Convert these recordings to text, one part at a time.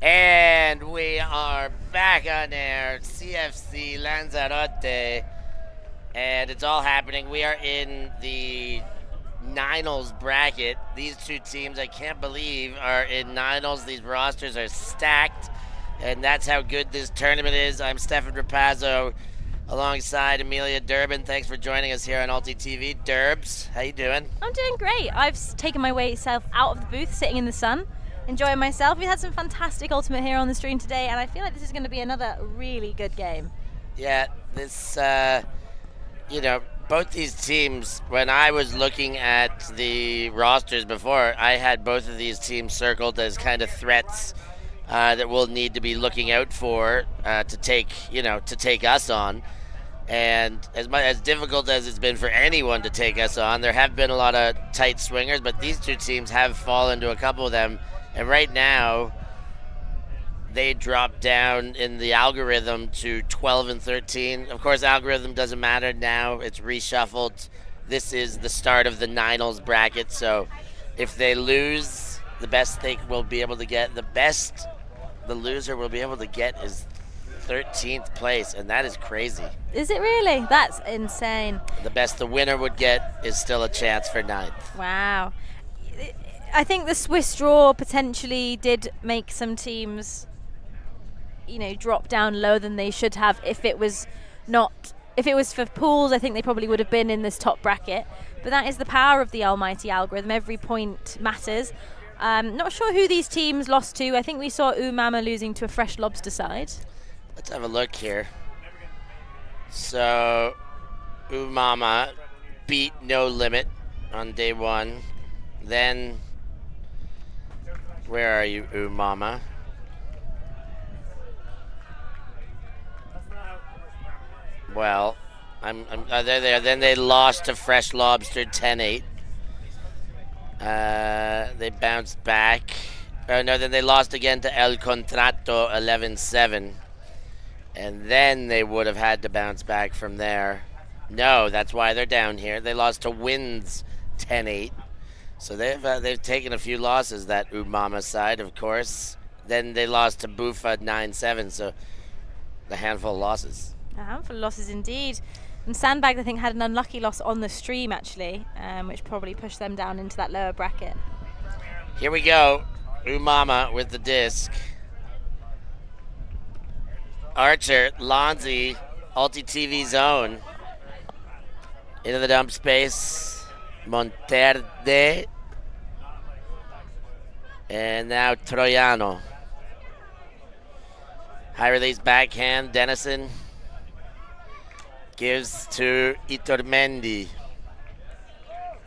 And we are back on air, CFC Lanzarote, and it's all happening. We are in the Ninals bracket. These two teams, I can't believe, are in Ninals. These rosters are stacked, and that's how good this tournament is. I'm Stefan Rapazzo, alongside Amelia Durbin. Thanks for joining us here on ULTI.TV. Durbs, how you doing? I'm doing great. I've taken myself out of the booth, sitting in the sun, enjoying myself. We had some fantastic Ultimate here on the stream today, and I feel like this is going to be another really good game. Yeah, this, both these teams, when I was looking at the rosters before, I had both of these teams circled as kind of threats that we'll need to be looking out for to take us on. And as difficult as it's been for anyone to take us on, there have been a lot of tight swingers, but these two teams have fallen to a couple of them. And right now, they dropped down in the algorithm to 12 and 13. Of course, algorithm doesn't matter now. It's reshuffled. This is the start of the Ninals bracket. So if they lose, the best they will be able to get, the loser will be able to get is 13th place, and that is crazy. Is it really? That's insane. The best the winner would get is still a chance for 9th. Wow. I think the Swiss draw potentially did make some teams, drop down lower than they should have. If it was for pools, I think they probably would have been in this top bracket. But that is the power of the almighty algorithm. Every point matters. Not sure who these teams lost to. I think we saw Umama losing to a Fresh Lobster side. Let's have a look here. So, Umama beat No Limit on day 1. Then, where are you, Umama? Well, they're there. Then they lost to Fresh Lobster 10-8. They bounced back. Then they lost again to El Contrato 11-7. And then they would have had to bounce back from there. No, that's why they're down here. They lost to Winds 10-8. So they've taken a few losses, that Umama side, of course. Then they lost to Bufa 9-7, so a handful of losses. A handful of losses indeed. And SANDBAGS, I think, had an unlucky loss on the stream, actually, which probably pushed them down into that lower bracket. Here we go. Umama with the disc. Archer, Lonzi, ULTI.TV zone. Into the dump space. Monterde. And now Troiano. High release backhand, Dennison. Gives to Iturmendi.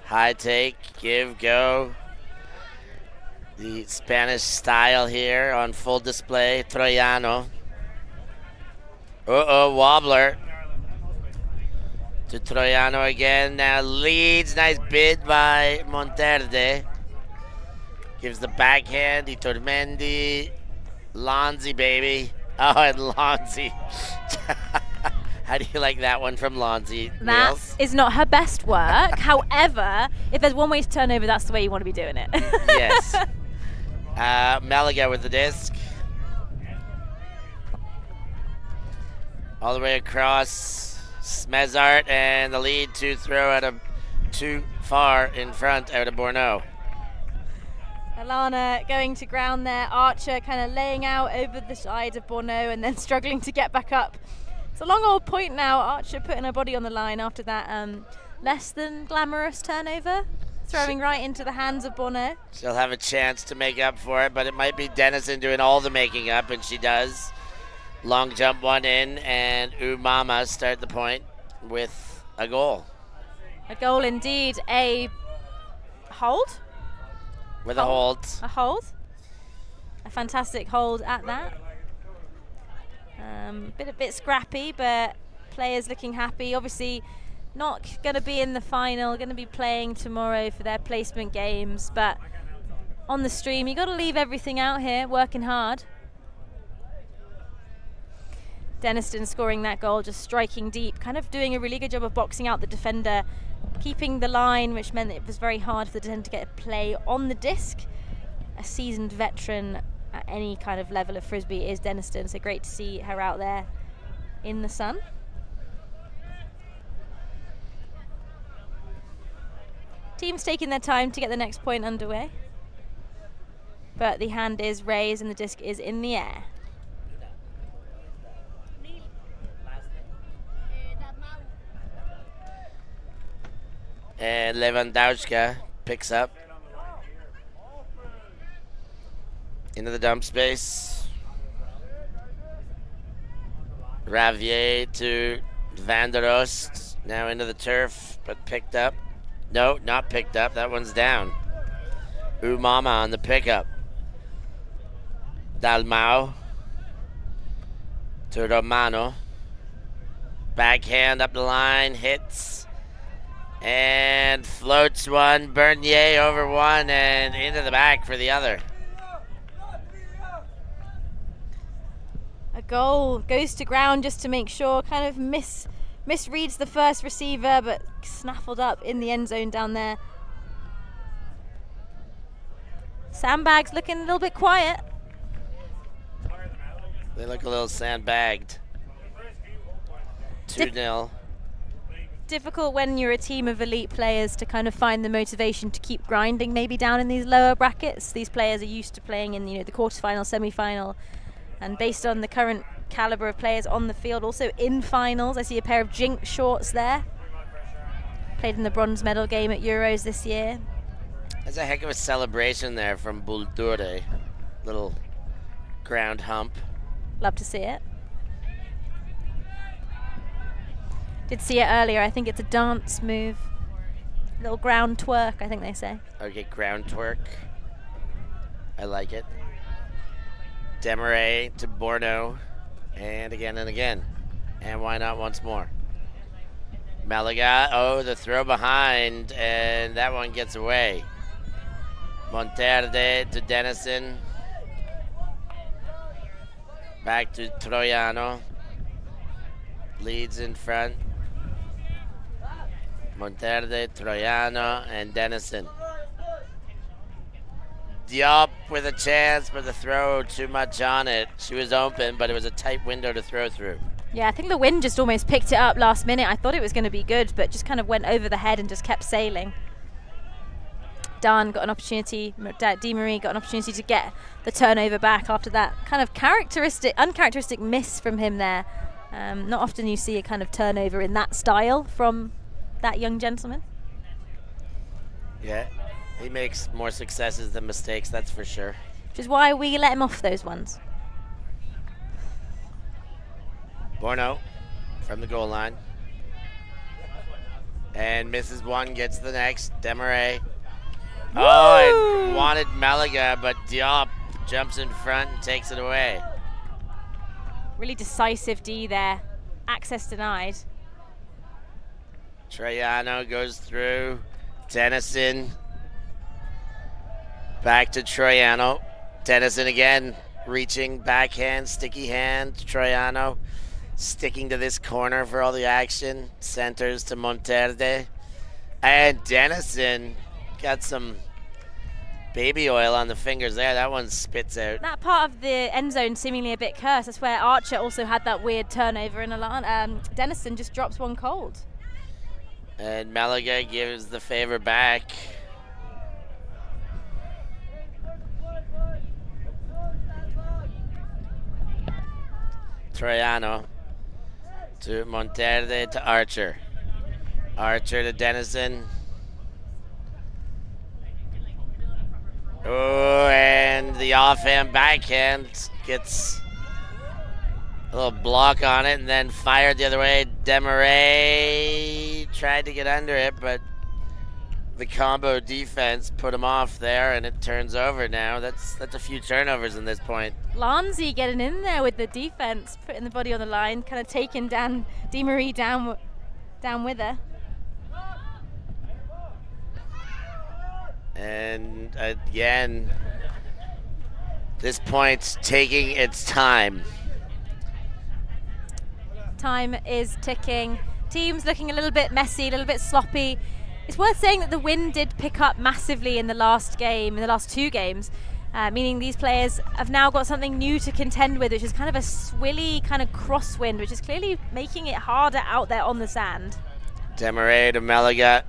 High take, give, go. The Spanish style here on full display. Troiano. Wobbler. To Troiano again. Now leads. Nice bid by Monterde. Gives the backhand. Iturmendi. Lonzi, baby. Oh, and Lonzi. How do you like that one from Lonzi? That Niels? is not her best work. However, if there's one way to turn over, that's the way you want to be doing it. Yes. Malaga with the disc. All the way across. Smezart and the lead to throw out of too far in front out of Borneau. Alana going to ground there. Archer kind of laying out over the side of Borneau and then struggling to get back up It's a long old point now. Archer putting her body on the line after that less than glamorous turnover. Throwing right into the hands of Bono. She'll have a chance to make up for it, but it might be Dennison doing all the making up, and she does. Long jump one in, and Umama start the point with a goal. A goal indeed. A hold? With a hold. A hold. A fantastic hold at that. A bit scrappy, but players looking happy. Obviously not going to be in the final, going to be playing tomorrow for their placement games, but on the stream you got to leave everything out here, working hard. Denniston scoring that goal, just striking deep, kind of doing a really good job of boxing out the defender, keeping the line, which meant it was very hard for the defender to get a play on the disc. A seasoned veteran at any kind of level of Frisbee is Denniston, so great to see her out there in the sun. Team's taking their time to get the next point underway, but the hand is raised and the disc is in the air. And Lewandowska picks up into the dump space. Ravier to Van der Oost, now into the turf, but picked up. No, not picked up. That one's down. Umama on the pickup. Dalmau to Romano. Backhand up the line, hits. And floats one. Bernier over one and into the back for the other. A goal goes to ground just to make sure, kind of misreads the first receiver, but snaffled up in the end zone down there. Sandbags looking a little bit quiet. They look a little sandbagged. 2-0. Difficult when you're a team of elite players to kind of find the motivation to keep grinding maybe down in these lower brackets. These players are used to playing in, the quarterfinal, semi-final, and based on the current caliber of players on the field, also in finals. I see a pair of Jinx shorts there. Played in the bronze medal game at Euros this year. There's a heck of a celebration there from Buldure. Little ground hump. Love to see it. Did see it earlier. I think it's a dance move. Little ground twerk, I think they say. Okay, ground twerk. I like it. Demaray to Borno. And again and again. And why not once more? Malaga, oh, the throw behind, and that one gets away. Monterde to Dennison. Back to Troiano. Leads in front. Monterde, Troiano, and Dennison. Diop with a chance, but the throw too much on it. She was open, but it was a tight window to throw through. Yeah, I think the wind just almost picked it up last minute. I thought it was going to be good, but just kind of went over the head and just kept sailing. Dan got an opportunity, Di Marie got an opportunity to get the turnover back after that kind of uncharacteristic miss from him there. Not often you see a kind of turnover in that style from that young gentleman. Yeah, he makes more successes than mistakes, that's for sure. Which is why we let him off those ones. Borno from the goal line. And misses one, gets the next. Demaray. Oh, I wanted Malaga, but Diop jumps in front and takes it away. Really decisive D there. Access denied. Troiano goes through. Dennison. Back to Troiano. Dennison again, reaching, backhand, sticky hand. Troiano sticking to this corner for all the action. Centers to Monterde. And Dennison got some baby oil on the fingers there. That one spits out. That part of the end zone seemingly a bit cursed. That's where Archer also had that weird turnover in Alan. Dennison just drops one cold. And Malaga gives the favor back. Troiano To Monterde to Archer. Archer to Dennison. Oh, and the offhand backhand gets a little block on it and then fired the other way. Demarais tried to get under it, but the combo defense put him off there, and it turns over now. That's a few turnovers in this point. Lanzi getting in there with the defense, putting the body on the line, kind of taking Demarais down with her. And again, this point's taking its time. Time is ticking. Teams looking a little bit messy, a little bit sloppy. It's worth saying that the wind did pick up massively in the last game, in the last two games, meaning these players have now got something new to contend with, which is kind of a swilly kind of crosswind, which is clearly making it harder out there on the sand. Demarais to Meliga.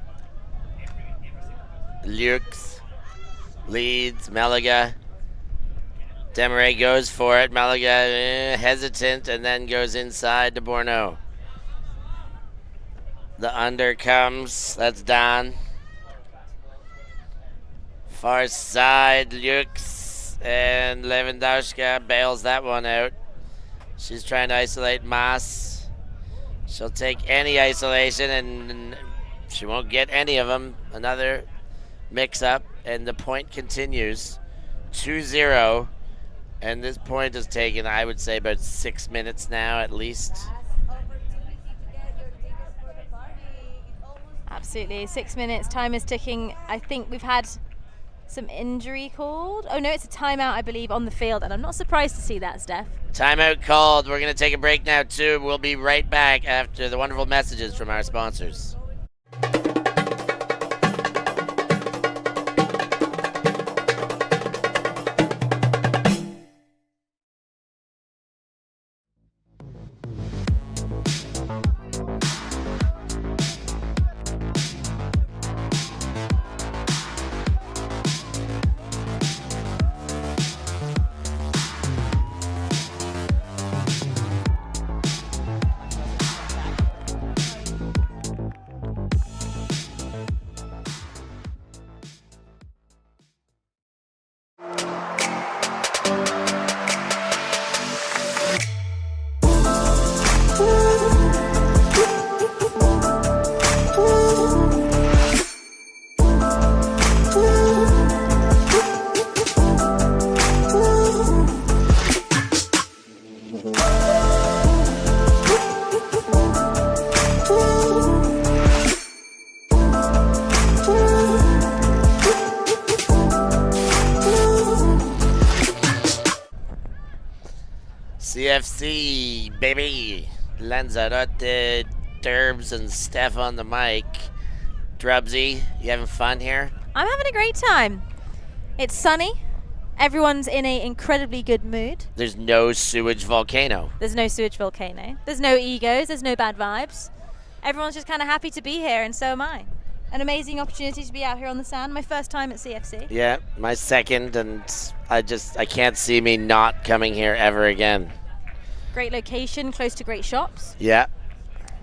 Lux leads Meliga. Demarais goes for it. Meliga hesitant and then goes inside to Bourneau. The under comes. That's Don. Far side, Lux and Lewandowska bails that one out. She's trying to isolate Maas. She'll take any isolation and she won't get any of them. Another mix up and the point continues. 2-0. And this point has taken, I would say, about 6 minutes now at least. Absolutely, 6 minutes, time is ticking. I think we've had some injury called. Oh no, it's a timeout, I believe, on the field, and I'm not surprised to see that, Steph. Timeout called. We're going to take a break now, too. We'll be right back after the wonderful messages from our sponsors. CFC, baby. Lanzarote, Derbs, and Steph on the mic. Drubsy, you having fun here? I'm having a great time. It's sunny. Everyone's in an incredibly good mood. There's no sewage volcano. There's no sewage volcano. There's no egos. There's no bad vibes. Everyone's just kind of happy to be here, and so am I. An amazing opportunity to be out here on the sand. My first time at CFC. Yeah, my second, and I can't see me not coming here ever again. Great location, close to great shops. Yeah.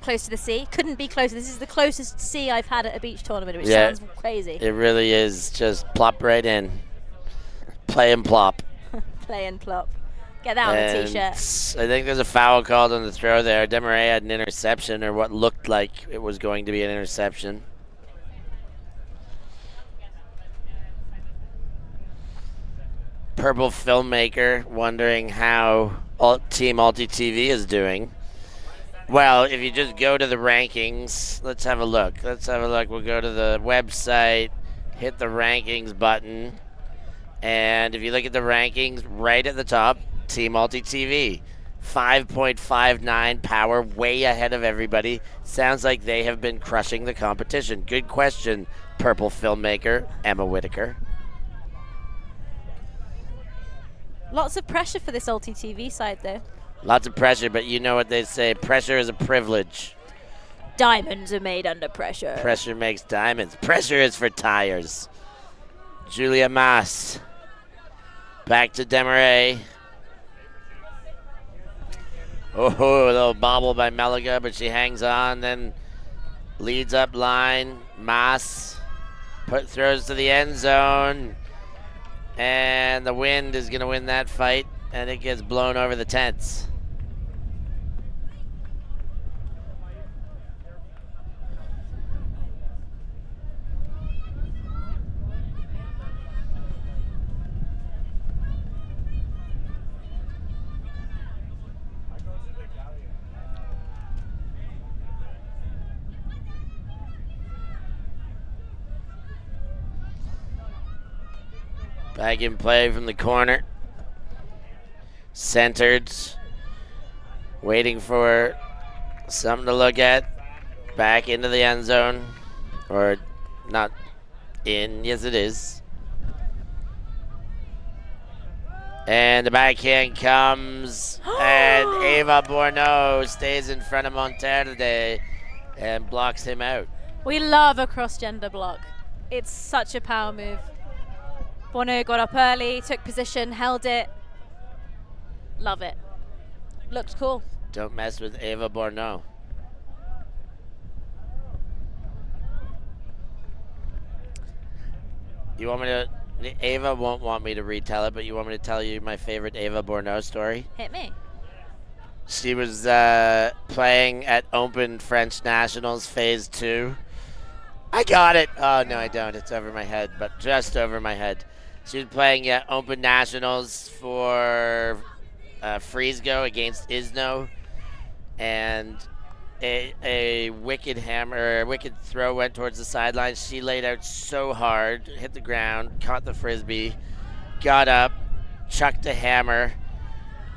Close to the sea. Couldn't be closer. This is the closest sea I've had at a beach tournament, which sounds crazy. It really is. Just plop right in. Play and plop. Play and plop. Get that on the t-shirt. I think there's a foul called on the throw there. Demarais had an interception, or what looked like it was going to be an interception. Purple filmmaker wondering how Team ULTI.TV is doing. Well, if you just go to the rankings, let's have a look. We'll go to the website, hit the rankings button, and if you look at the rankings, right at the top, Team ULTI.TV. 5.59 power, way ahead of everybody. Sounds like they have been crushing the competition. Good question, Purple filmmaker, Emma Whitaker. Lots of pressure for this ULTI.TV side, though. Lots of pressure, but you know what they say, pressure is a privilege. Diamonds are made under pressure. Pressure makes diamonds. Pressure is for tires. Julia Maas. Back to Demarais. Oh, a little bobble by Meliga, but she hangs on, then leads up line. Mas throws to the end zone, and the wind is going to win that fight, and it gets blown over the tents. Back in play from the corner. Centered. Waiting for something to look at. Back into the end zone. Or not in. Yes, it is. And the backhand comes. And Eva Borneau stays in front of Monterde and blocks him out. We love a cross-gender block. It's such a power move. Borneau got up early, took position, held it. Love it. Looked cool. Don't mess with Eva Borneau. You want me to... Ava won't want me to retell it, but you want me to tell you my favorite Eva Borneau story? Hit me. She was playing at Open French Nationals Phase 2. I got it. Oh, no, I don't. It's over my head, but just over my head. She was playing Open Nationals for Frisbee against Isno, and a wicked throw went towards the sideline. She laid out so hard, hit the ground, caught the Frisbee, got up, chucked a hammer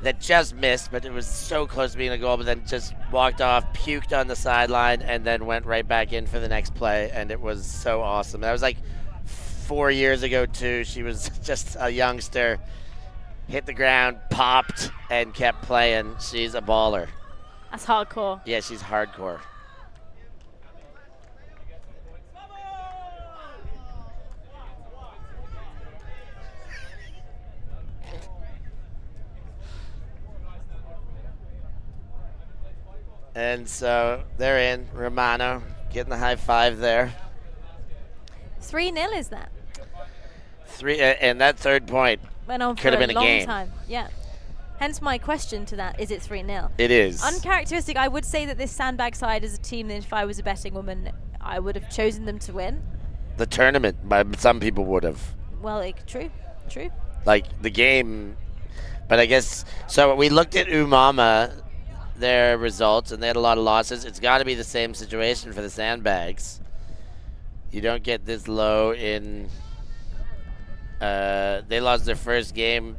that just missed, but it was so close to being a goal, but then just walked off, puked on the sideline, and then went right back in for the next play, and it was so awesome. That was like 4 years ago, too. She was just a youngster, hit the ground, popped, and kept playing. She's a baller. That's hardcore. Yeah, she's hardcore. And so they're in. Romano getting the high five there. 3-0 is that? And that third point went on could for have been a long a game. time. Yeah. Hence my question to that, is it 3-0? It is. Uncharacteristic, I would say that this Sandbag side is a team that if I was a betting woman, I would have chosen them to win. The tournament, some people would have. Well, true. Like the game, but I guess, so we looked at Umama, their results, and they had a lot of losses. It's got to be the same situation for the Sandbags. You don't get this low in, they lost their first game.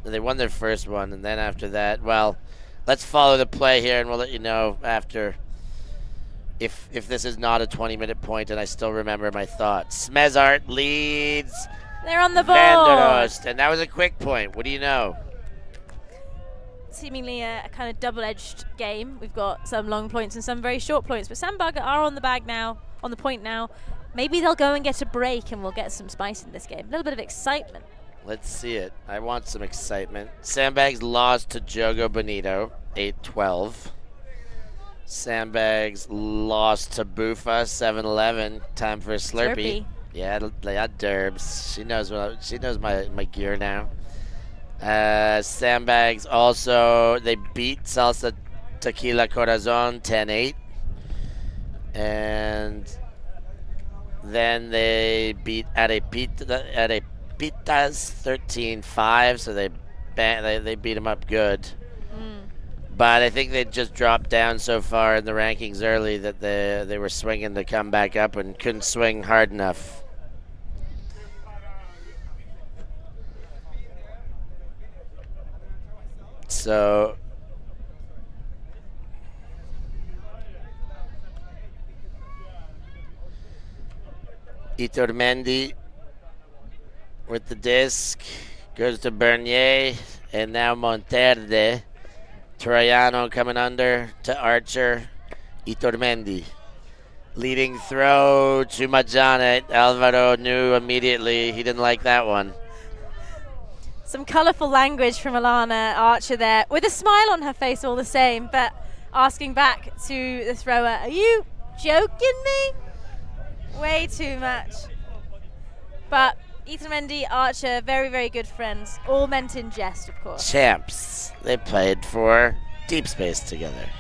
They won their first one, and then after that, well, let's follow the play here, and we'll let you know after if this is not a 20-minute point, and I still remember my thoughts. Smezart leads. They're on the board. Vanderost, and that was a quick point. What do you know? Seemingly a kind of double-edged game. We've got some long points and some very short points, but Sandbag are on the bag now, on the point now. Maybe they'll go and get a break, and we'll get some spice in this game. A little bit of excitement. Let's see it. I want some excitement. Sandbags lost to Jogo Bonito, 8-12. Sandbags lost to Bufa, 7-11. Time for a Slurpee. Yeah, Derbs. She knows my gear now. Sandbags also, they beat Salsa Tequila Corazon 10-8. And then they beat Arepitas 13-5, so they beat them up good. But I think they just dropped down so far in the rankings early that they were swinging to come back up and couldn't swing hard enough. So Iturmendi with the disc goes to Bernier, and now Monterde. Troiano coming under to Archer. Iturmendi. Leading throw to Majane. Alvaro knew immediately he didn't like that one. Some colourful language from Alana Archer there, with a smile on her face all the same, but asking back to the thrower, are you joking me? Way too much. But Ethan Mendy, Archer, very, very good friends, all meant in jest, of course. Champs. They played for Deep Space together.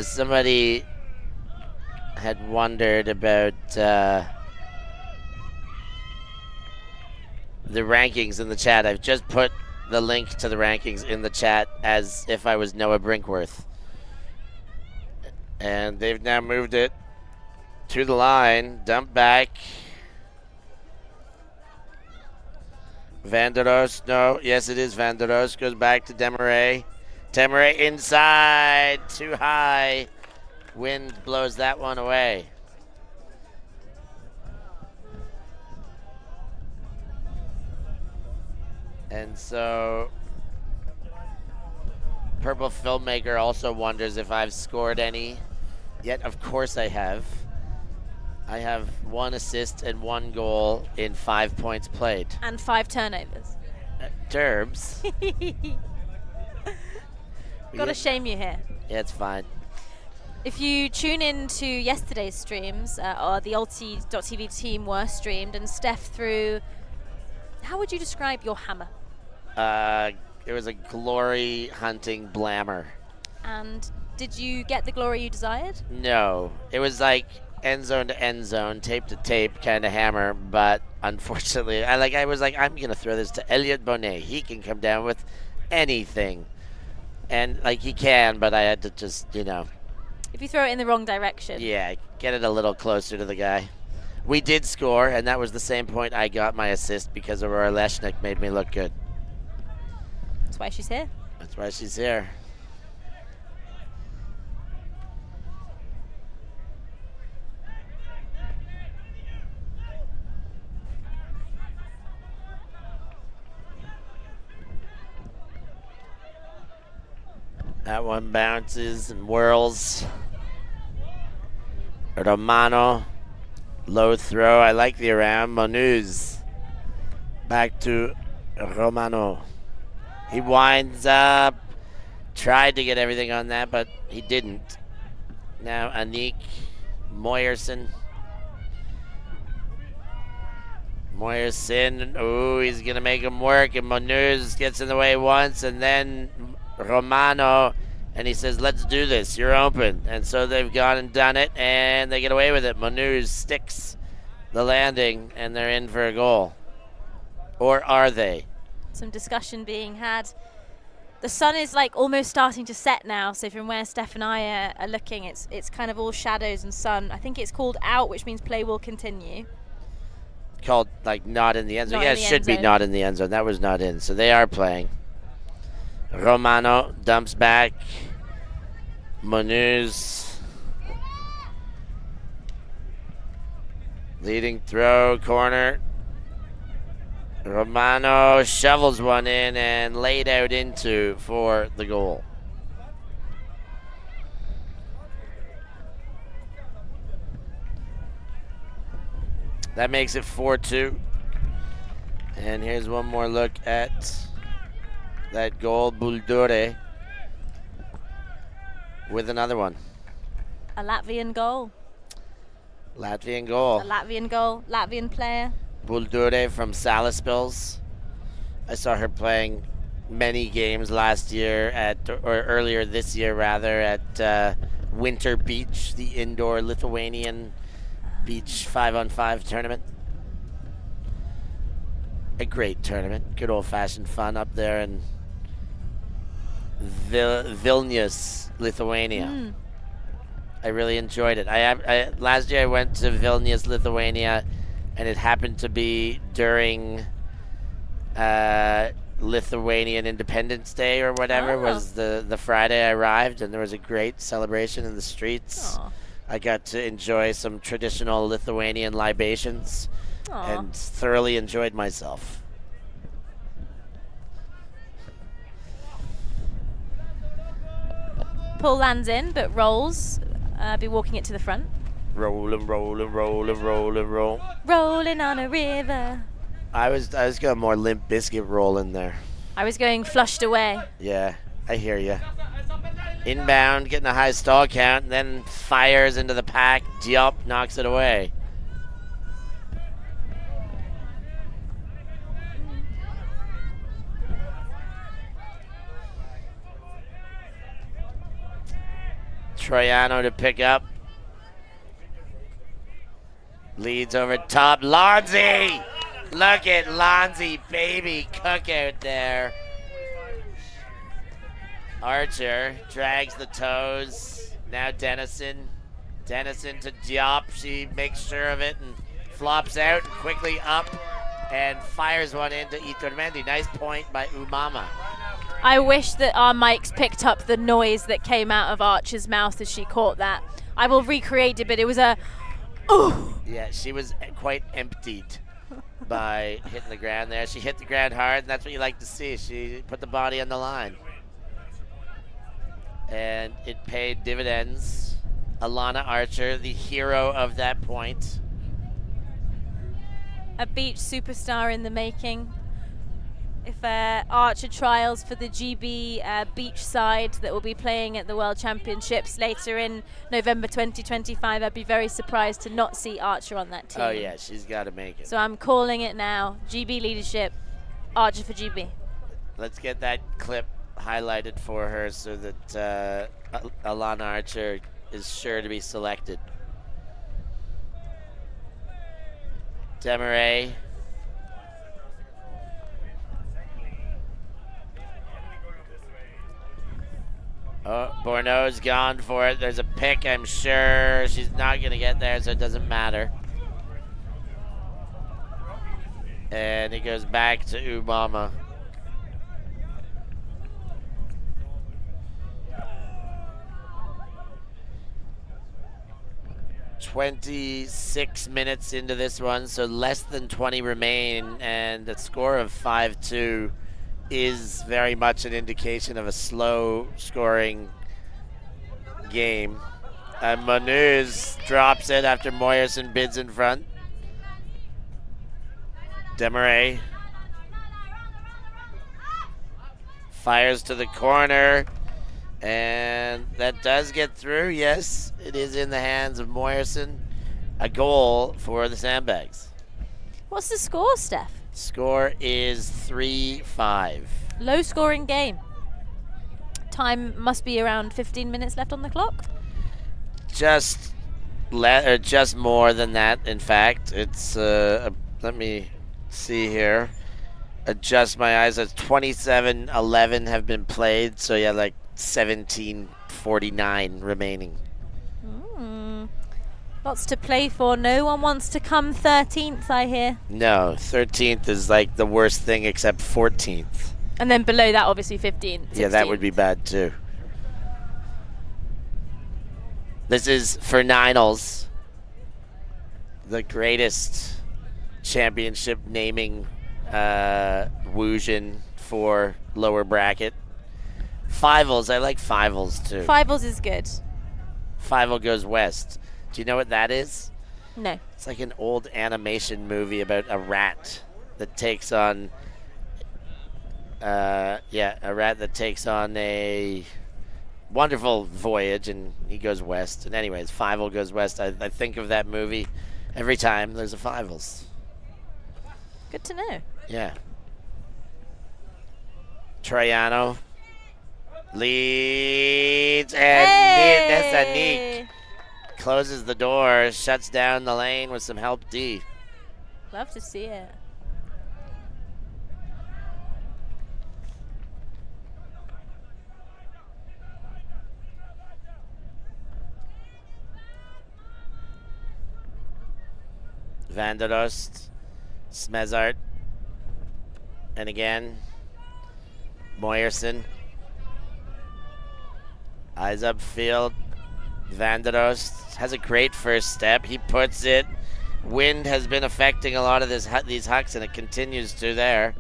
Somebody had wondered about the rankings in the chat. I've just put the link to the rankings in the chat as if I was Noah Brinkworth. And they've now moved it to the line, dump back. Vanderos, no, yes it is Vanderos, goes back to Demaray. Demaray inside, too high. Wind blows that one away. And so, Purple Filmmaker also wonders if I've scored any. Yet, of course I have. I have 1 assist and 1 goal in 5 points played. And 5 turnovers. Derbs. Gotta shame you here. Yeah, it's fine. If you tune in to yesterday's streams, or the ULTI.TV team were streamed, and Steph threw, how would you describe your hammer? It was a glory hunting blammer. And did you get the glory you desired? No, it was like end zone to end zone, tape to tape kind of hammer, but unfortunately, I was like, I'm gonna throw this to Elliot Bonet. He can come down with anything, and like he can, but I had to just, If you throw it in the wrong direction. Yeah, get it a little closer to the guy. We did score, and that was the same point I got my assist because Aurora Leshnik made me look good. That's why she's here. That's why she's here. That one bounces and whirls. Romano, low throw. I like the around. Monuz, back to Romano. He winds up. Tried to get everything on that, but he didn't. Now Anik Moyerson. Moyerson, ooh, he's going to make him work, and Monuz gets in the way once, and then Romano, and he says, let's do this, you're open. And so they've gone and done it, and they get away with it. Monuz sticks the landing, and they're in for a goal. Or are they? Some discussion being had. The sun is like almost starting to set now, so from where Steph and I are looking, it's kind of all shadows and sun. I think it's called out, which means play will continue. Called like not in the end zone. Not Yeah, in it the should end be zone. not in the end zone. That was not in. So they are playing. Romano dumps back. Monuz. Leading throw, corner. Romano shovels one in and laid out into for the goal. That makes it 4-2. And here's one more look at that goal. Buldure with another one. A Latvian goal. Latvian goal. A Latvian goal. Latvian player. Buldure from Salispils. I saw her playing many games last year or earlier this year rather, at Winter Beach, the indoor Lithuanian beach 5-on-5 tournament. A great tournament. Good old-fashioned fun up there in Vilnius, Lithuania. I really enjoyed it. Last year I went to Vilnius, Lithuania, and it happened to be during Lithuanian Independence Day or whatever. Was the Friday I arrived, and there was a great celebration in the streets. Aww. I got to enjoy some traditional Lithuanian libations and thoroughly enjoyed myself. Pull lands in, but rolls. Be walking it to the front. Roll and roll and roll and roll and roll. Rolling on a river. I was going more Limp Biscuit roll in there. I was going flushed away. Yeah, I hear you. Inbound, getting a high stall count, and then fires into the pack. Diop knocks it away. Troiano to pick up. Leads over top. Lonzy! Look at Lonzy, baby. Cookout there. Archer drags the toes. Now Dennison. Dennison to Diop. She makes sure of it and flops out. Quickly up and fires one into Iturmendi. Nice point by Umama. I wish that our mics picked up the noise that came out of Archer's mouth as she caught that. I will recreate it, but it was a ooh. Yeah, she was quite emptied by hitting the ground there. She hit the ground hard, and that's what you like to see. She put the body on the line. And it paid dividends. Alana Archer, the hero of that point. A beach superstar in the making. If Archer trials for the GB beach side that will be playing at the World Championships later in November 2025, I'd be very surprised to not see Archer on that team. Oh yeah, she's got to make it. So I'm calling it now. GB leadership, Archer for GB. Let's get that clip highlighted for her so that Alana Archer is sure to be selected. Demaray. Oh, Bourneau's gone for it. There's a pick, I'm sure. She's not going to get there, so it doesn't matter. And it goes back to Umama. "26 minutes into this one, so less than 20 remain, and a score of 5-2 is very much an indication of a slow scoring game. Manuz drops it after Moyerson bids in front. Demaray fires to the corner, and that does get through. Yes, it is in the hands of Moyerson. A goal for the Sandbags. What's the score, Steph? Score is 3-5. Low scoring game. Time must be around 15 minutes left on the clock. Just more than that, in fact. It's let me see here. Adjust my eyes. It's 27-11 have been played, so yeah, like 17:49 remaining. Lots to play for. No one wants to come 13th, I hear. No, 13th is like the worst thing except 14th. And then below that, obviously 15th. 16th. Yeah, that would be bad too. This is for Ninals, the greatest championship naming woosion for lower bracket. Fivals, I like Fivals too. Fivals is good. Fivel goes west. Do you know what that is? No. It's like an old animation movie about a rat that takes on, a rat that takes on a wonderful voyage, and he goes west. And anyways, Fivel goes west. I think of that movie every time there's a Fivels. Good to know. Yeah. Troiano leads, and that's a Nick. Closes the door, shuts down the lane with some help D. Love to see it. Van der Oost, Smezart, and again, Moyerson. Eyes upfield. Van der Oost has a great first step. He puts it. Wind has been affecting a lot of these hucks, and it continues to there.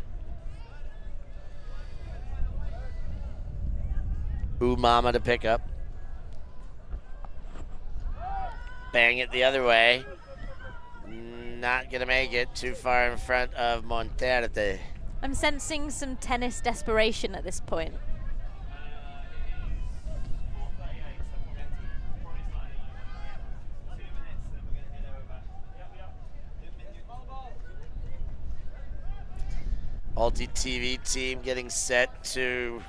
Umama to pick up. Bang it the other way. not going to make it too far in front of Monterde. I'm sensing some tennis desperation at this point. ULTI.TV team getting set to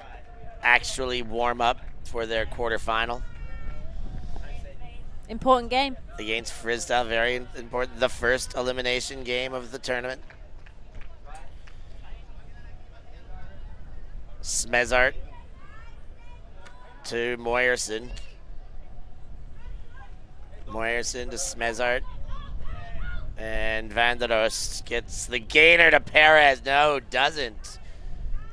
actually warm up for their quarterfinal. Important game. Against Frisbee, very important. The first elimination game of the tournament. Smezart to Moyerson. Moyerson to Smezart. And Van der Oost gets the gainer to Perez. No, doesn't.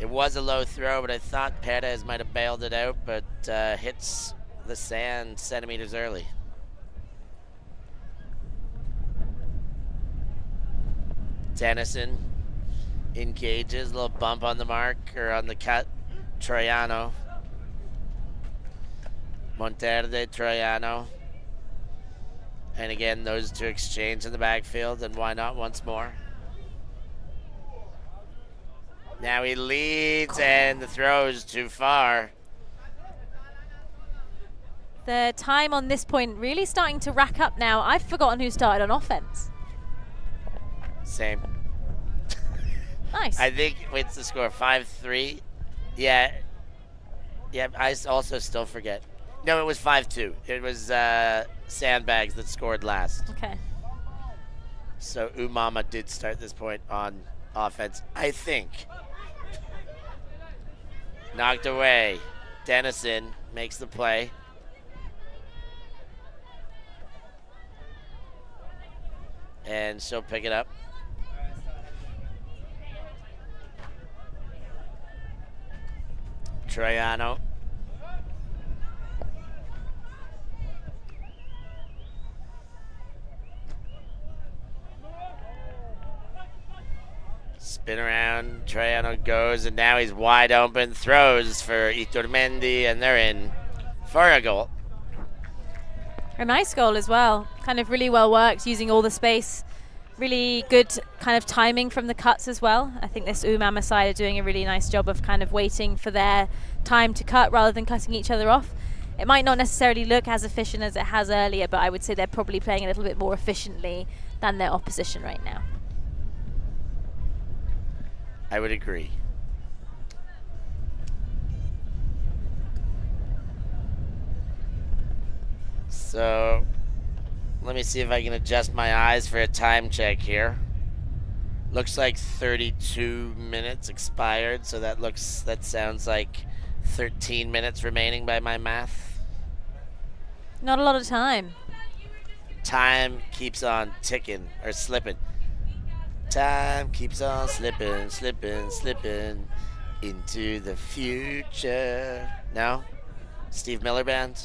It was a low throw, but I thought Perez might have bailed it out, but hits the sand centimeters early. Dennison engages, a little bump on the mark, or on the cut. Troiano. Monterde, Troiano. And again, those two exchange in the backfield, and why not once more? Now he leads, and the throw is too far. The time on this point really starting to rack up now. I've forgotten who started on offense. Same. Nice. I think, what's the score? 5-3? Yeah. Yeah, I also still forget. No, it was 5-2. It was SANDBAGS that scored last. Okay. So Umama did start this point on offense, I think. Knocked away. Dennison makes the play. And she'll pick it up. Troiano. Spin around, Troiano goes, and now he's wide open. Throws for Iturmendi, and they're in for a goal. A nice goal as well. Kind of really well worked, using all the space. Really good kind of timing from the cuts as well. I think this Umama side are doing a really nice job of kind of waiting for their time to cut rather than cutting each other off. It might not necessarily look as efficient as it has earlier, but I would say they're probably playing a little bit more efficiently than their opposition right now. I would agree. So let me see if I can adjust my eyes for a time check here. Looks like 32 minutes expired, so that sounds like 13 minutes remaining by my math. Not a lot of time. Time keeps on ticking, or slipping. Time keeps on slipping, slipping, slipping into the future. No? Steve Miller Band?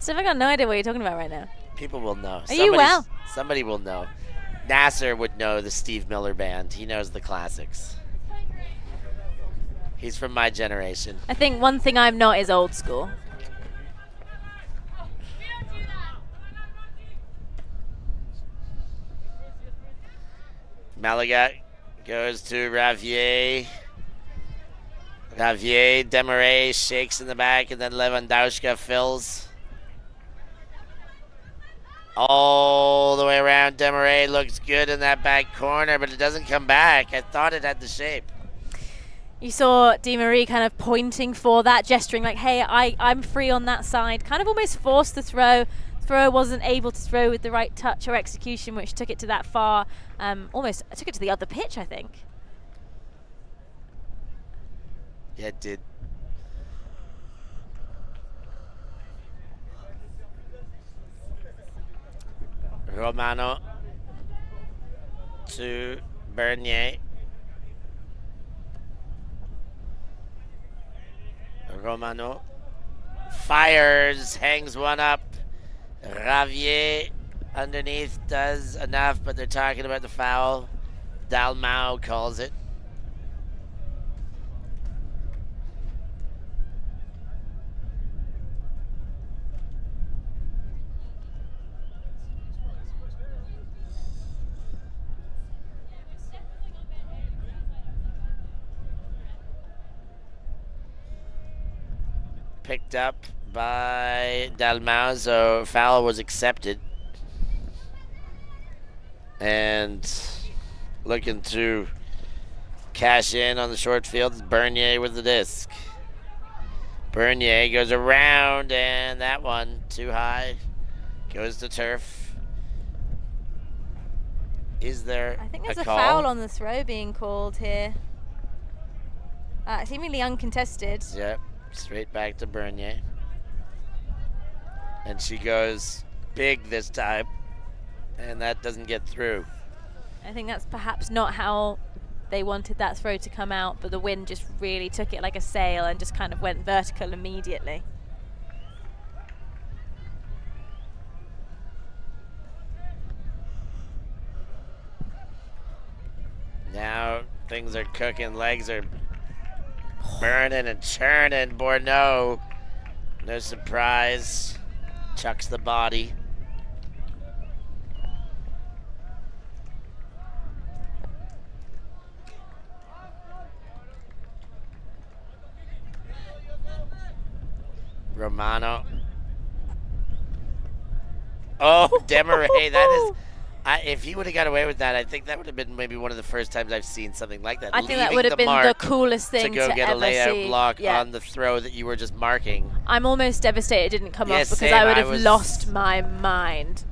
So I've got no idea what you're talking about right now. People will know. Are you well? Somebody will know. Nasser would know the Steve Miller Band. He knows the classics. He's from my generation. I think one thing I'm not is old school. Malaga goes to Ravier. Ravier, Demarais shakes in the back, and then Lewandowska fills. All the way around. Demarais looks good in that back corner, but it doesn't come back. I thought it had the shape. You saw Di Marie kind of pointing for that, gesturing like, hey, I'm free on that side. Kind of almost forced the throw. Throw wasn't able to throw with the right touch or execution, which took it to that far. Almost took it to the other pitch, I think. Yeah, it did. Romano to Bernier. Romano fires, hangs one up. Ravier underneath does enough, but they're talking about the foul. Dalmau calls it. picked up by Dalmauzo. Foul was accepted. And looking to cash in on the short field is Bernier with the disc. Bernier goes around, and that one too high. Goes to turf. Is there I think there's a call? foul on the throw being called here. Seemingly uncontested. Yep, straight back to Bernier. And she goes big this time, and that doesn't get through. I think that's perhaps not how they wanted that throw to come out, but the wind just really took it like a sail and just kind of went vertical immediately. Now things are cooking, legs are burning and churning. Bourneau, no surprise, chucks the body. Romano. Oh, Demaray, that is... if he would have got away with that, I think that would have been maybe one of the first times I've seen something like that. I think that would have been the coolest thing to go get a layout see. block on the throw that you were just marking. I'm almost devastated it didn't come off because same. I would have lost my mind.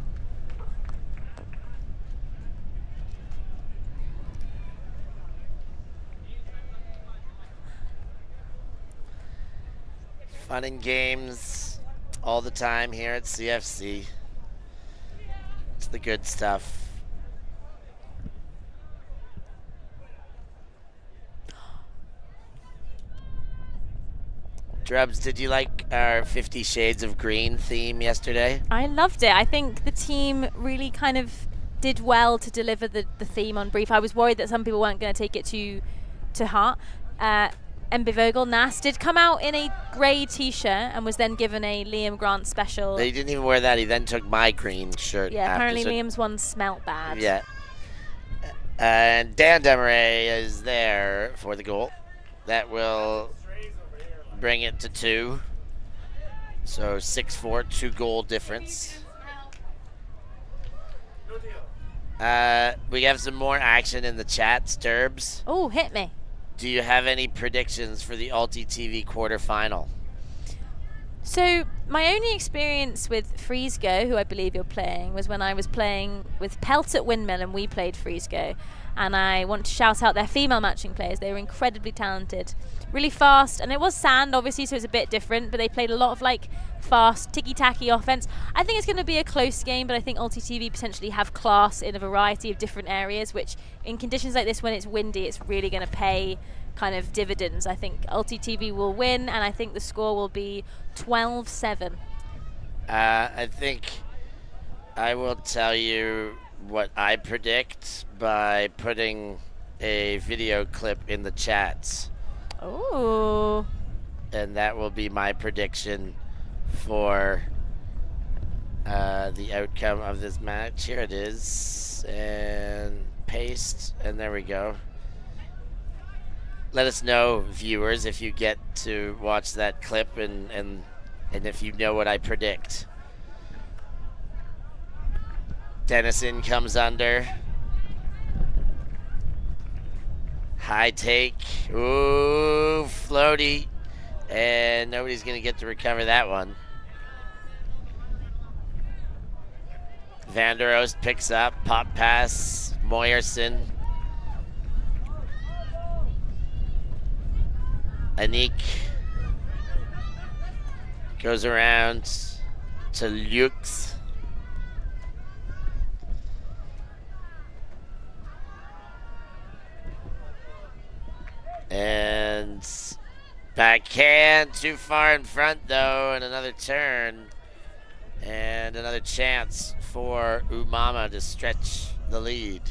Fun and games all the time here at CFC. It's the good stuff. Drubs, did you like our 50 Shades of Green theme yesterday? I loved it. I think the team really kind of did well to deliver the theme on brief. I was worried that some people weren't going to take it to heart. MB Vogel, Nas, did come out in a grey t-shirt and was then given a Liam Grant special. He didn't even wear that. He then took my green shirt. Yeah, apparently Liam's one smelt bad. Yeah. And Dan Demaray is there for the goal. That will bring it to 2. So 6-4, 2-goal difference. We have some more action in the chat, Sturbs. Oh, hit me. Do you have any predictions for the ULTI.TV quarterfinal? So my only experience with Frisbee, who I believe you're playing, was when I was playing with Pelt at Windmill and we played Frisbee. And I want to shout out their female matching players. They were incredibly talented, really fast, and it was sand obviously, so it's a bit different, but they played a lot of like fast ticky-tacky offense. I think it's going to be a close game, but I think ULTI.TV potentially have class in a variety of different areas, which in conditions like this when it's windy, it's really going to pay kind of dividends. I think ULTI.TV will win, and I think the score will be 12-7. I think I will tell you what I predict by putting a video clip in the chats. Oh. And that will be my prediction for the outcome of this match. Here it is. And paste. And there we go. Let us know, viewers, if you get to watch that clip and if you know what I predict. Dennison comes under. High take. Ooh, floaty. And nobody's going to get to recover that one. Van der Oost picks up. Pop pass. Moyerson. Anik goes around to Lux. And backhand, too far in front though, and another turn. And another chance for Umama to stretch the lead.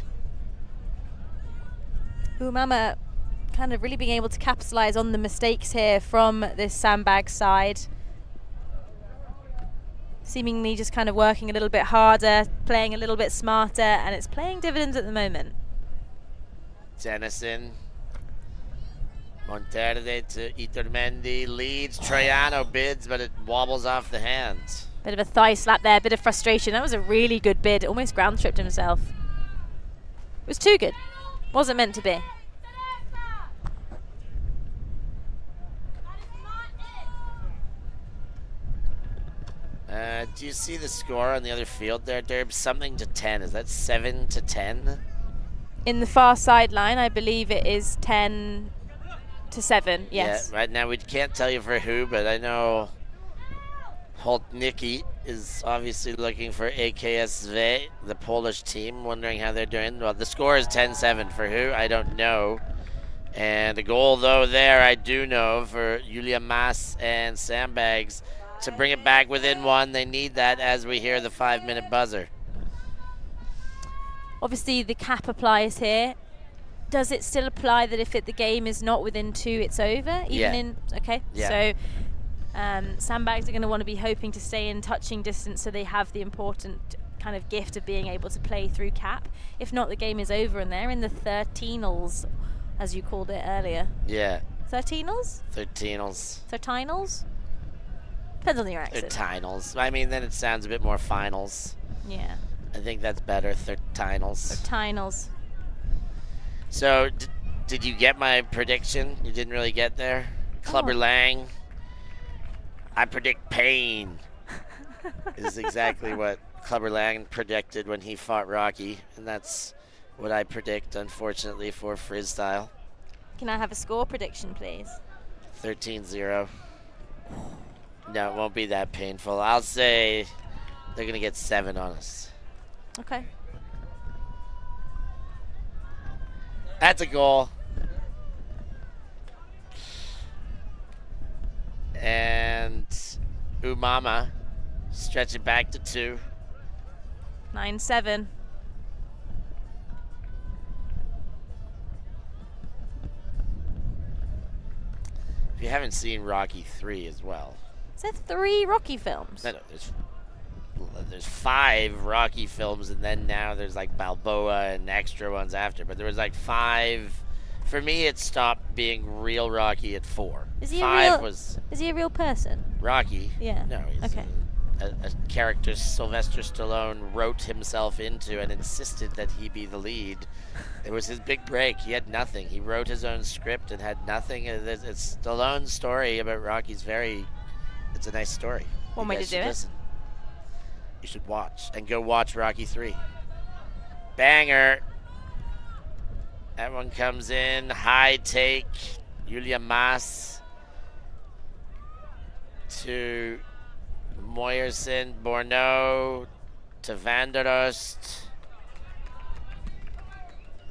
Umama kind of really being able to capitalize on the mistakes here from this SANDBAGS side. Seemingly just kind of working a little bit harder, playing a little bit smarter, and it's paying dividends at the moment. Dennison Monterde to Iturmendi leads. Troiano bids, but it wobbles off the hands. Bit of a thigh slap there, bit of frustration. That was a really good bid. Almost ground tripped himself. It was too good. Wasn't meant to be. Do you see the score on the other field there, Derb? Something to 10. Is that 7 to 10? In the far sideline, I believe it is 10 to 7. Yes. Yeah, right now we can't tell you for who, but I know Holtniki is obviously looking for AKSV, the Polish team, wondering how they're doing. Well, the score is 10-7 for who? I don't know. And a goal, though, there I do know for Julia Mas and SANDBAGS to bring it back within one. They need that as we hear the 5-minute buzzer. Obviously, the cap applies here. Does it still apply that if the game is not within 2, it's over? Okay. Yeah. So SANDBAGS are going to want to be hoping to stay in touching distance, so they have the important kind of gift of being able to play through cap. If not, the game is over, and they're in the 13als, as you called it earlier. Yeah. 13als? 13als. 13als? Depends on your accent. 13als. I mean, then it sounds a bit more finals. Yeah. I think that's better. 13als. 13als. So, did you get my prediction? You didn't really get there? Clubber Lang. I predict pain. Is exactly what Clubber Lang predicted when he fought Rocky. And that's what I predict, unfortunately, for Freestyle. Can I have a score prediction, please? 13-0. No, it won't be that painful. I'll say they're going to get 7 on us. Okay. That's a goal. And Umama stretch it back to 2. 9-7. If you haven't seen Rocky 3 as well. Is there 3 Rocky films? No, there's 5 Rocky films, and then now there's like Balboa and extra ones after. But there was like 5. For me, it stopped being real Rocky at 4. Is he 5 was Is he a real person? Rocky. Yeah. No, he's Okay. a character Sylvester Stallone wrote himself into and insisted that he be the lead. It was his big break. He had nothing. He wrote his own script and had nothing. It's Stallone's story about Rocky's it's a nice story. One way to do it. Listen. You should watch and go watch Rocky 3. Banger. That one comes in. High take. Julia Mas to Moyerson. Borneau to Vanderost.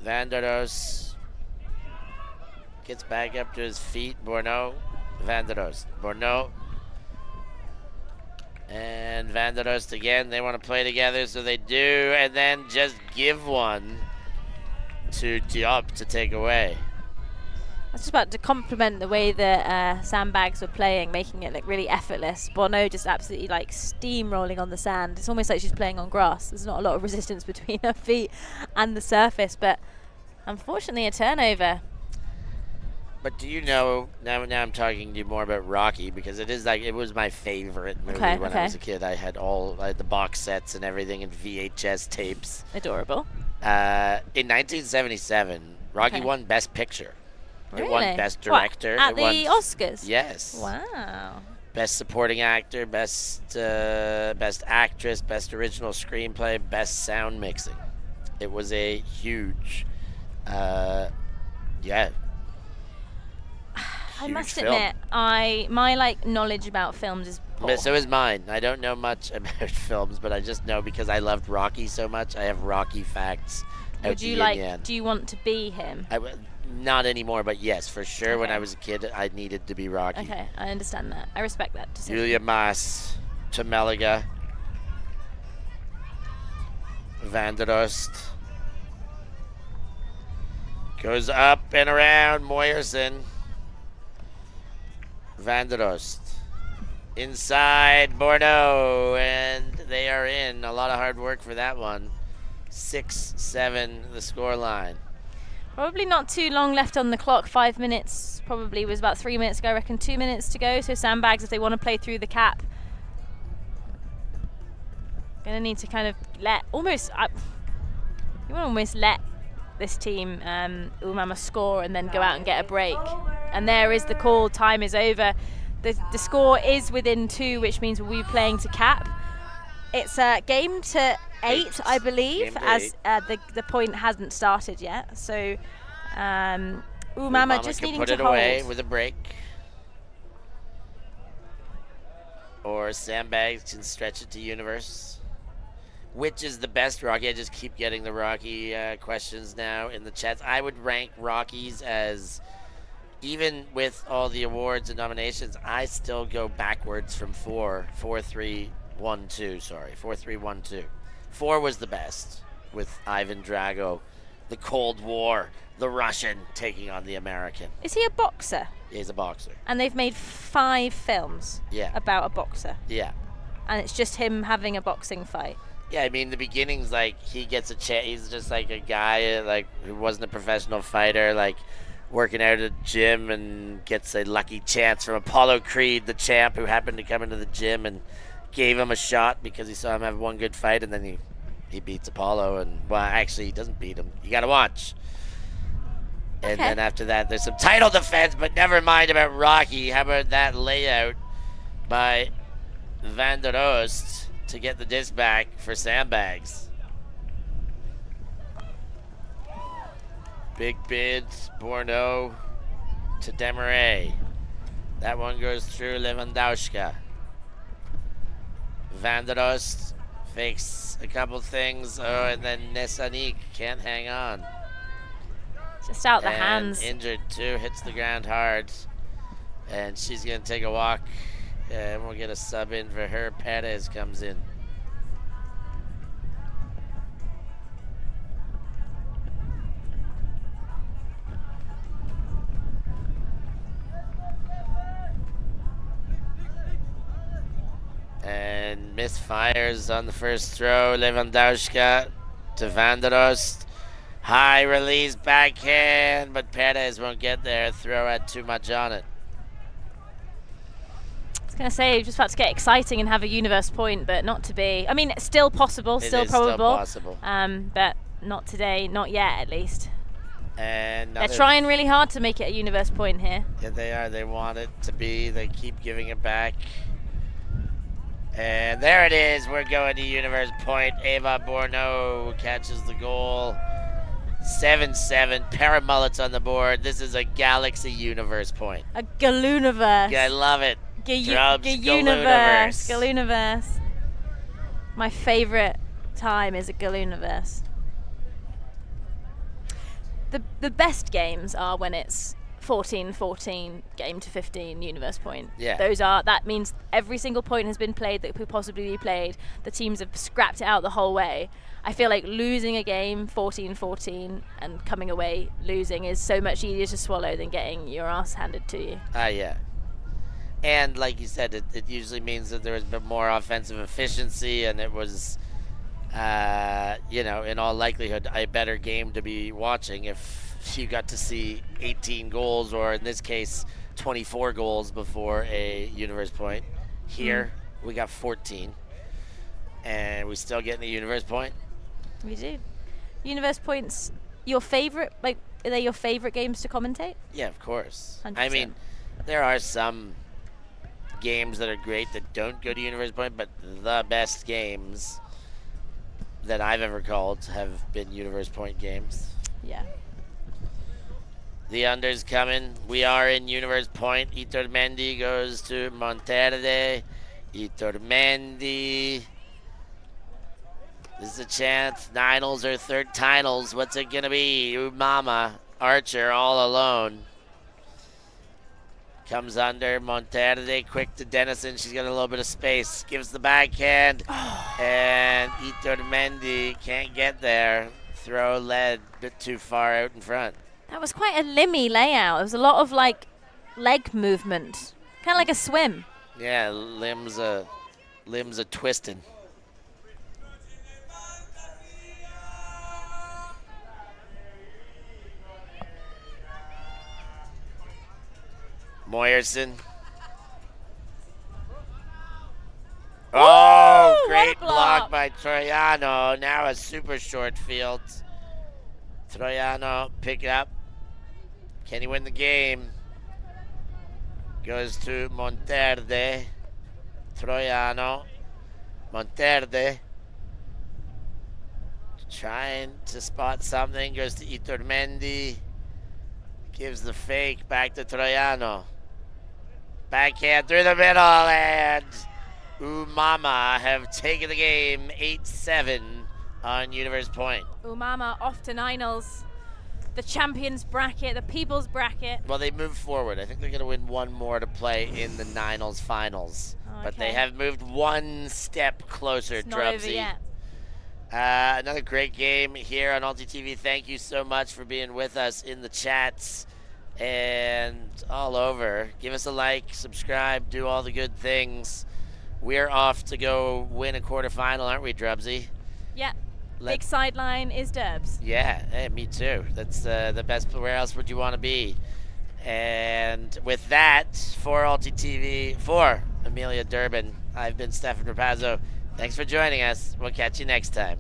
Vanderost gets back up to his feet. Borneau. Vanderost. Borneau. And Vanderost again. They want to play together, so they do. And then just give one to Diop to take away. I was just about to compliment the way that SANDBAGS were playing, making it look really effortless. Borneau just absolutely like steamrolling on the sand. It's almost like she's playing on grass. There's not a lot of resistance between her feet and the surface, but unfortunately a turnover. But do you know, now I'm talking to you more about Rocky, because it was my favorite movie when I was a kid. I had the box sets and everything and VHS tapes. Adorable. In 1977, Rocky won Best Picture. Really? It won Best Director. What, at the Oscars? Yes. Wow. Best Supporting Actor, Best Actress, Best Original Screenplay, Best Sound Mixing. It was a huge, I must film. admit, my knowledge about films is poor. But so is mine. I don't know much about films, but I just know because I loved Rocky so much. I have Rocky facts. Do you want to be him? Not anymore, but yes, for sure. Okay. When I was a kid, I needed to be Rocky. Okay, I understand that. I respect that decision. Julia Mas to Meliga. Vanderost goes up and around Moyerson. Vanderost inside Bordeaux, and they are in. A lot of hard work for that one. 6-7 the score line. Probably not too long left on the clock. 5 minutes probably was about 3 minutes ago. I reckon 2 minutes to go. So Sandbags, if they want to play through the cap, gonna need to kind of let you want to almost let this team Umama score and then go out and get a break. And there is the call. Time is over. The score is within 2, which means we'll be playing to cap. It's a game to 8, I believe, as the point hasn't started yet. So Umama just needing to hold. Put it away with a break. Or Sandbags can stretch it to Universe. Which is the best Rocky? I just keep getting the Rocky questions now in the chats. I would rank Rockies as, even with all the awards and nominations, I still go backwards from 4, 3, 1, 2. Sorry, 4, 3, 1, 2. 4 was the best with Ivan Drago, the Cold War, the Russian taking on the American. Is he a boxer? He's a boxer. And they've made 5 films about a boxer. Yeah. And it's just him having a boxing fight. Yeah, I mean, the beginning's like he gets a chance. He's just like a guy like who wasn't a professional fighter, like working out at a gym, and gets a lucky chance from Apollo Creed, the champ, who happened to come into the gym and gave him a shot because he saw him have one good fight, and then he beats Apollo, and well, actually he doesn't beat him. You gotta watch. And then after that, there's some title defense, but never mind about Rocky. How about that layout by Van der Oost to get the disc back for Sandbags? Big bid, Bordeaux to Demarais. That one goes through Lewandowski. Van der Oost fakes a couple things. Oh, and then Nessanik can't hang on. Just out the hands. Injured too, hits the ground hard. And she's going to take a walk. And we'll get a sub in for her. Perez comes in. And misfires on the first throw. Lewandowski to Van der Oost. High release backhand, but Perez won't get there. Throw had too much on it. I was going to say, just about to get exciting and have a universe point, but not to be. I mean, it's still possible, still probable. Still possible. But not today, not yet at least. And they're trying really hard to make it a universe point here. Yeah, they are. They want it to be. They keep giving it back. And there it is. We're going to universe point. Eva Bourneau catches the goal. 7-7. Paramullets on the board. This is a Galaxy universe point. A Galooniverse. I love it. Galooniverse. Galooniverse. My favorite time is a Galooniverse. The best games are when it's 14-14, game to 15, universe point. Yeah. That means every single point has been played that could possibly be played. The teams have scrapped it out the whole way. I feel like losing a game 14-14 and coming away losing is so much easier to swallow than getting your ass handed to you. Yeah. And like you said, it usually means that there was a bit more offensive efficiency, and it was, in all likelihood, a better game to be watching if you got to see 18 goals, or in this case, 24 goals before a universe point. Here, we got 14, and we still getting the universe point. We do. Universe points, your favorite, are they your favorite games to commentate? Yeah, of course. 100%. I mean, there are some games that are great that don't go to universe point, but the best games that I've ever called have been universe point games. Yeah. The under's coming. We are in universe point. Iturmendi goes to Monterde. Iturmendi. This is a chance. Ninals or third tinals. What's it going to be? Umama. Archer all alone. Comes under. Monterde quick to Dennison. She's got a little bit of space. Gives the backhand. And Iturmendi can't get there. Throw led a bit too far out in front. That was quite a limmy layout. There was a lot of leg movement. Kind of like a swim. Yeah, limbs a twisting. Moyerson. Oh, Ooh, great what a block by Troiano. Now a super short field. Troiano, pick it up. Can he win the game? Goes to Monterde. Troiano. Monterde. Trying to spot something. Goes to Iturmendi. Gives the fake back to Troiano. Backhand through the middle, and Umama have taken the game 8-7 on Universe Point. Umama off to Ninals. The champions bracket, the people's bracket. Well, they moved forward. I think they're going to win one more to play in the Ninals finals. Oh, but they have moved one step closer, it's not over Drubsy. yet. Another great game here on ULTI.TV. Thank you so much for being with us in the chats and all over. Give us a like, subscribe, do all the good things. We're off to go win a quarterfinal, aren't we, Drubsy? Yeah. Big sideline is Derbs. Yeah, hey, me too. That's the best. Where else would you want to be? And with that, for ULTI.TV, for Amelia Durbin, I've been Stefan Rapazzo. Thanks for joining us. We'll catch you next time.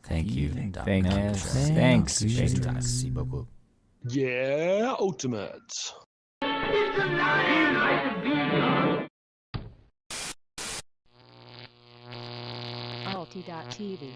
Thank you. Thanks. Yeah, Ultimate. ULTI.TV.